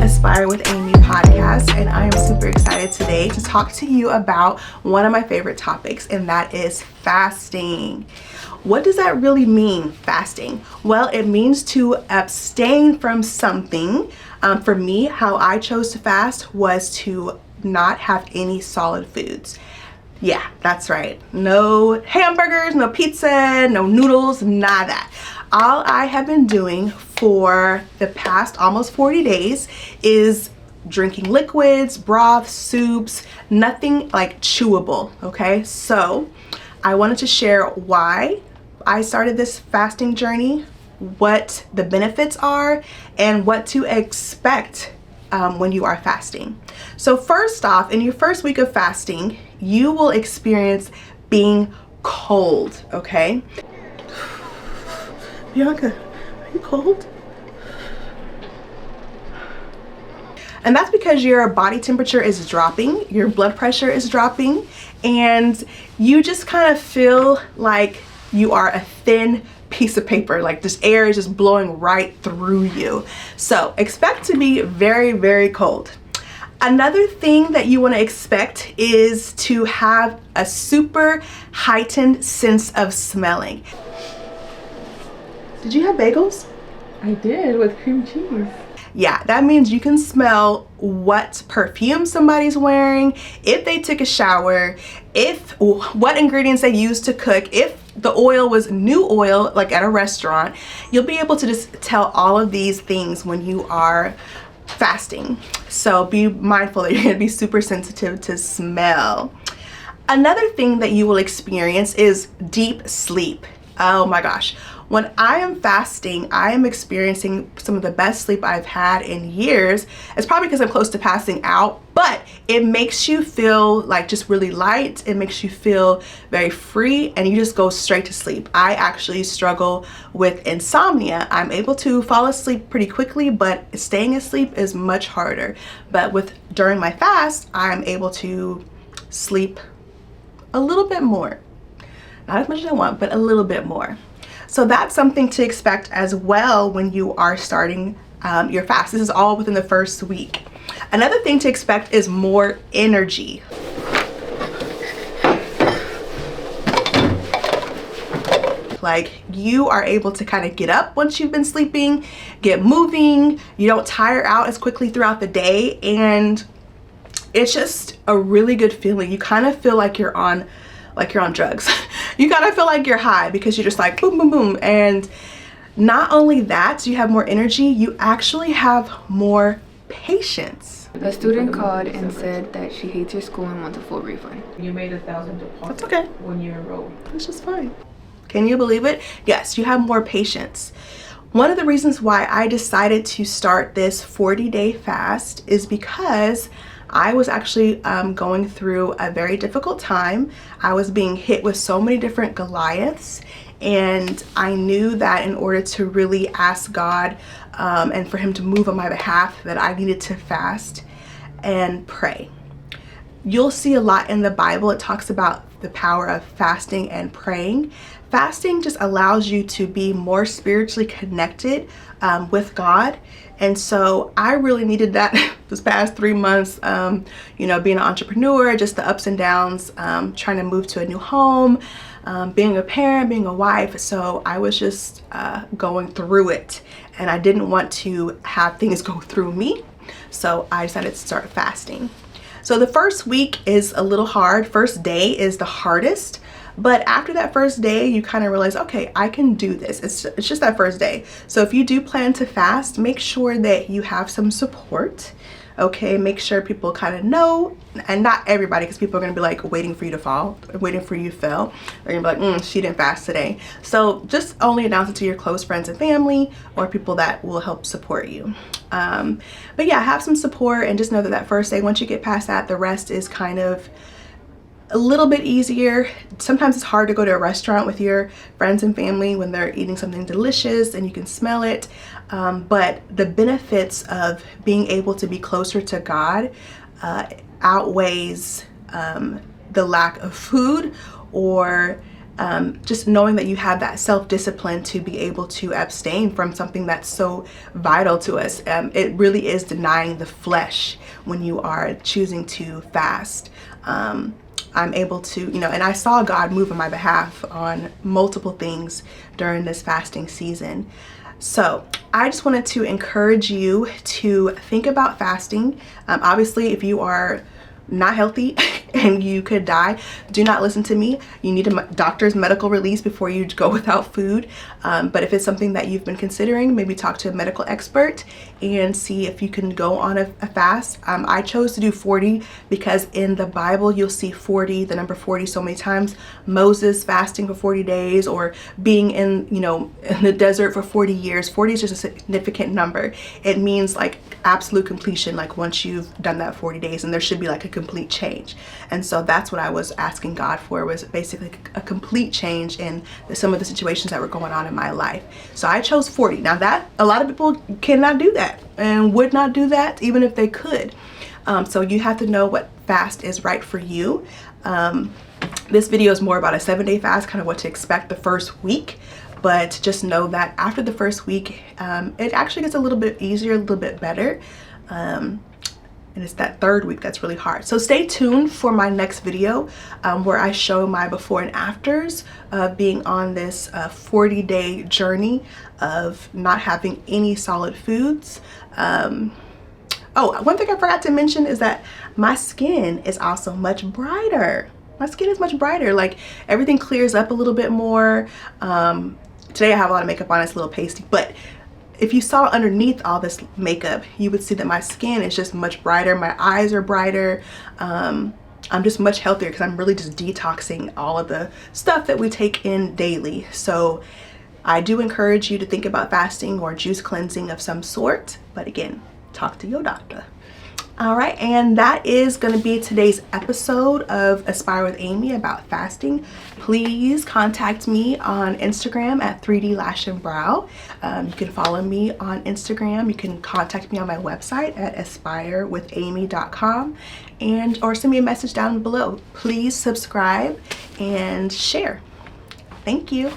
Inspire with Amy podcast, and I am super excited today to talk to you about one of my favorite topics, and that is fasting. What does that really mean, fasting? Well, it means to abstain from something. For me, how I chose to fast was to not have any solid foods. Yeah, that's right. No hamburgers, no pizza, no noodles, none of that. All I have been doing for the past almost 40 days is drinking liquids, broths, soups, nothing like chewable, okay? So I wanted to share why I started this fasting journey, what the benefits are, and what to expect when you are fasting. So first off, in your first week of fasting, you will experience being cold, okay? Bianca, are you cold? And that's because your body temperature is dropping, your blood pressure is dropping, and you just kind of feel like you are a thin piece of paper, like this air is just blowing right through you. So expect to be very, very cold. Another thing that you want to expect is to have a super heightened sense of smelling. Did you have bagels? I did, with cream cheese. Yeah, that means you can smell what perfume somebody's wearing, if they took a shower, what ingredients they used to cook, if the oil was new oil, like at a restaurant. You'll be able to just tell all of these things when you are fasting. So be mindful that you're going to be super sensitive to smell. Another thing that you will experience is deep sleep. Oh my gosh. When I am fasting, I am experiencing some of the best sleep I've had in years. It's probably because I'm close to passing out, but it makes you feel like just really light. It makes you feel very free, and you just go straight to sleep. I actually struggle with insomnia. I'm able to fall asleep pretty quickly, but staying asleep is much harder. But during my fast, I'm able to sleep a little bit more. Not as much as I want, but a little bit more. So that's something to expect as well when you are starting your fast. This is all within the first week. Another thing to expect is more energy. Like, you are able to kind of get up once you've been sleeping, get moving, you don't tire out as quickly throughout the day, and it's just a really good feeling. You kind of feel like you're on drugs. You kind of feel like you're high because you're just like boom, boom, boom. And not only that, so you have more energy, you actually have more patience. A student called and said that she hates her school and wants a full refund. You made $1,000 deposit. That's okay. When you enrolled. That's just fine. Can you believe it? Yes, you have more patience. One of the reasons why I decided to start this 40-day fast is because I was actually going through a very difficult time. I was being hit with so many different Goliaths, and I knew that in order to really ask God and for him to move on my behalf, that I needed to fast and pray. You'll see a lot in the Bible. It talks about the power of fasting and praying. Fasting just allows you to be more spiritually connected with God. And so I really needed that this past 3 months, being an entrepreneur, just the ups and downs, trying to move to a new home, being a parent, being a wife. So I was just going through it, and I didn't want to have things go through me. So I decided to start fasting. So the first week is a little hard. First day is the hardest. But after that first day, you kind of realize, okay, I can do this. It's just that first day. So if you do plan to fast, make sure that you have some support. Okay, make sure people kind of know, and not everybody, because people are going to be like waiting for you to fall, waiting for you to fail. They're going to be like, she didn't fast today. So just only announce it to your close friends and family, or people that will help support you. But yeah, have some support, and just know that first day, once you get past that, the rest is kind of a little bit easier. Sometimes it's hard to go to a restaurant with your friends and family when they're eating something delicious and you can smell it. But the benefits of being able to be closer to God outweighs the lack of food or just knowing that you have that self-discipline to be able to abstain from something that's so vital to us. It really is denying the flesh when you are choosing to fast. I'm able to, you know, and I saw God move on my behalf on multiple things during this fasting season. So I just wanted to encourage you to think about fasting. Obviously, if you are not healthy and you could die, do not listen to me. You need a doctor's medical release before you go without food. But if it's something that you've been considering, maybe talk to a medical expert and see if you can go on a fast. I chose to do 40 because in the Bible you'll see 40, the number 40, so many times. Moses fasting for 40 days, or being in, you know, in the desert for 40 years. 40 is just a significant number. It means like absolute completion, like once you've done that 40 days, and there should be like a complete change. And so that's what I was asking God for, was basically a complete change in some of the situations that were going on in my life. So I chose 40. Now that a lot of people cannot do that and would not do that even if they could. So you have to know what fast is right for you. This video is more about a 7-day fast, kind of what to expect the first week. But just know that after the first week, it actually gets a little bit easier, a little bit better. And it's that third week that's really hard. So stay tuned for my next video where I show my before and afters of being on this 40-day journey of not having any solid foods. Oh, one thing I forgot to mention is that my skin is also much brighter. My skin is much brighter. Like, everything clears up a little bit more. Today I have a lot of makeup on, it's a little pasty, but if you saw underneath all this makeup, you would see that my skin is just much brighter. My eyes are brighter. I'm just much healthier because I'm really just detoxing all of the stuff that we take in daily. So I do encourage you to think about fasting or juice cleansing of some sort. But again, talk to your doctor. All right, and that is going to be today's episode of Aspire with Amy about fasting. Please contact me on Instagram at 3D Lash and Brow. You can follow me on Instagram. You can contact me on my website at aspirewithamy.com, or send me a message down below. Please subscribe and share. Thank you.